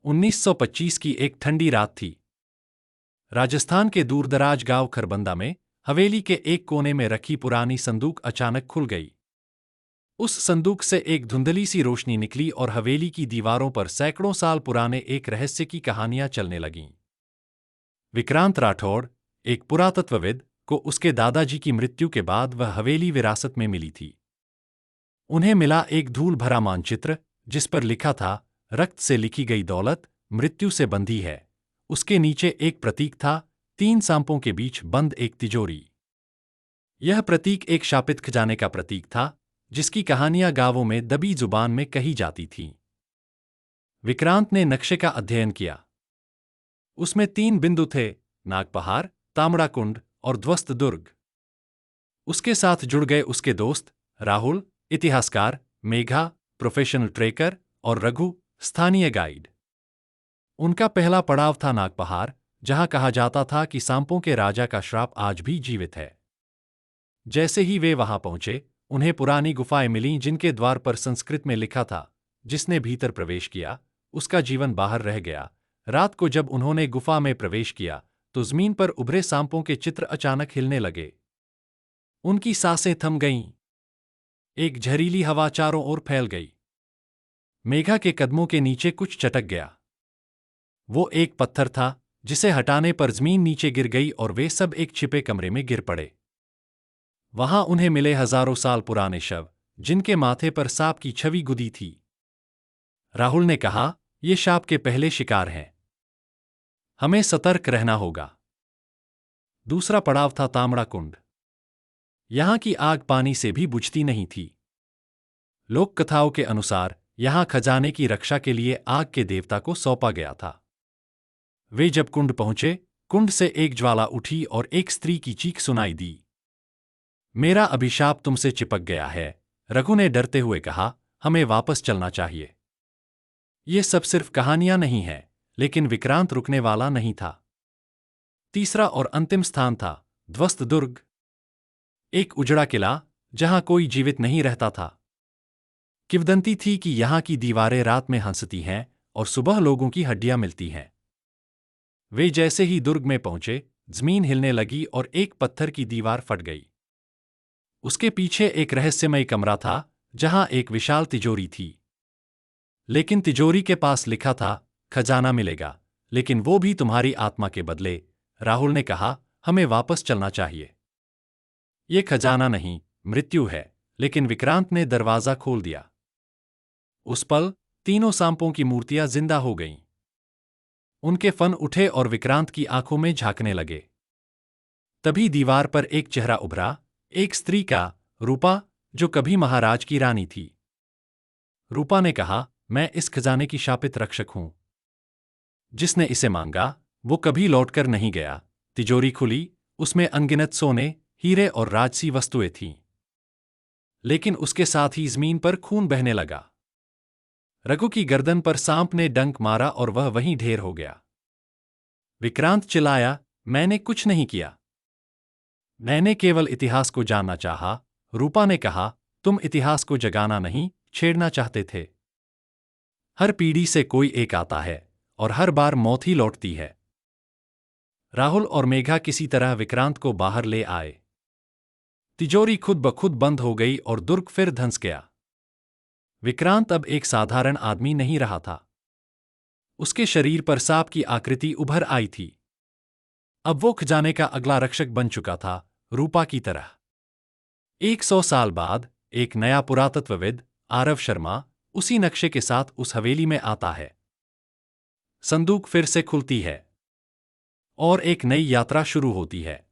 1925 की एक ठंडी रात थी। राजस्थान के दूरदराज गांव खरबंदा में हवेली के एक कोने में रखी पुरानी संदूक अचानक खुल गई। उस संदूक से एक धुंधली सी रोशनी निकली और हवेली की दीवारों पर सैकड़ों साल पुराने एक रहस्य की कहानियां चलने लगीं। विक्रांत राठौड़, एक पुरातत्वविद, को उसके दादाजी की मृत्यु के बाद वह हवेली विरासत में मिली थी। उन्हें मिला एक धूल भरा मानचित्र जिस पर लिखा था, रक्त से लिखी गई दौलत मृत्यु से बंधी है। उसके नीचे एक प्रतीक था, 3 सांपों के बीच बंद एक तिजोरी। यह प्रतीक एक शापित खजाने का प्रतीक था, जिसकी कहानियां गांवों में दबी जुबान में कही जाती थीं। विक्रांत ने नक्शे का अध्ययन किया। उसमें 3 बिंदु थे, नागपहाड़, तामड़ाकुंड और ध्वस्त दुर्ग। उसके साथ जुड़ गए उसके दोस्त राहुल, इतिहासकार, मेघा, प्रोफेशनल ट्रेकर, और रघु, स्थानीय गाइड। उनका पहला पड़ाव था नागपहाड़, जहां कहा जाता था कि सांपों के राजा का श्राप आज भी जीवित है। जैसे ही वे वहां पहुंचे, उन्हें पुरानी गुफाएं मिलीं जिनके द्वार पर संस्कृत में लिखा था, जिसने भीतर प्रवेश किया उसका जीवन बाहर रह गया। रात को जब उन्होंने गुफा में प्रवेश किया तो जमीन पर उभरे सांपों के चित्र अचानक हिलने लगे। उनकी सांसें थम गईं। एक झरीली हवा चारों ओर फैल गई। मेघा के कदमों के नीचे कुछ चटक गया। वो एक पत्थर था जिसे हटाने पर जमीन नीचे गिर गई और वे सब एक छिपे कमरे में गिर पड़े। वहां उन्हें मिले हजारों साल पुराने शव, जिनके माथे पर सांप की छवि गुदी थी। राहुल ने कहा, ये सांप के पहले शिकार हैं। हमें सतर्क रहना होगा। दूसरा पड़ाव था तामड़ाकुंड। यहां की आग पानी से भी बुझती नहीं थी। लोक कथाओं के अनुसार यहां खजाने की रक्षा के लिए आग के देवता को सौंपा गया था। वे जब कुंड पहुंचे, कुंड से एक ज्वाला उठी और एक स्त्री की चीख सुनाई दी। मेरा अभिशाप तुमसे चिपक गया है, रघु ने डरते हुए कहा, हमें वापस चलना चाहिए। ये सब सिर्फ कहानियां नहीं हैं, लेकिन विक्रांत रुकने वाला नहीं था। तीसरा और अंतिम स्थान था ध्वस्त दुर्ग, एक उजड़ा किला जहां कोई जीवित नहीं रहता था। किंवदंती थी कि यहां की दीवारें रात में हंसती हैं और सुबह लोगों की हड्डियां मिलती हैं। वे जैसे ही दुर्ग में पहुंचे, जमीन हिलने लगी और एक पत्थर की दीवार फट गई। उसके पीछे एक रहस्यमय कमरा था जहां एक विशाल तिजोरी थी। लेकिन तिजोरी के पास लिखा था, खजाना मिलेगा, लेकिन वो भी तुम्हारी आत्मा के बदले। राहुल ने कहा, हमें वापस चलना चाहिए। ये खजाना नहीं, मृत्यु है। लेकिन विक्रांत ने दरवाजा खोल दिया। उस पल तीनों सांपों की मूर्तियां जिंदा हो गईं। उनके फन उठे और विक्रांत की आंखों में झांकने लगे। तभी दीवार पर एक चेहरा उभरा, एक स्त्री का, रूपा, जो कभी महाराज की रानी थी। रूपा ने कहा, मैं इस खजाने की शापित रक्षक हूं। जिसने इसे मांगा वो कभी लौटकर नहीं गया। तिजोरी खुली, उसमें अनगिनत सोने, हीरे और राजसी वस्तुएं थीं। लेकिन उसके साथ ही जमीन पर खून बहने लगा। रघु की गर्दन पर सांप ने डंक मारा और वह वहीं ढेर हो गया। विक्रांत चिल्लाया, मैंने कुछ नहीं किया। मैंने केवल इतिहास को जानना चाहा। रूपा ने कहा, तुम इतिहास को जगाना नहीं, छेड़ना चाहते थे। हर पीढ़ी से कोई एक आता है और हर बार मौत ही लौटती है। राहुल और मेघा किसी तरह विक्रांत को बाहर ले आए। तिजोरी खुद ब खुद बंद हो गई और दुर्ग फिर धंस गया। विक्रांत अब एक साधारण आदमी नहीं रहा था। उसके शरीर पर सांप की आकृति उभर आई थी। अब वो खजाने का अगला रक्षक बन चुका था, रूपा की तरह। 100 साल बाद एक नया पुरातत्वविद, आरव शर्मा, उसी नक्शे के साथ उस हवेली में आता है। संदूक फिर से खुलती है और एक नई यात्रा शुरू होती है।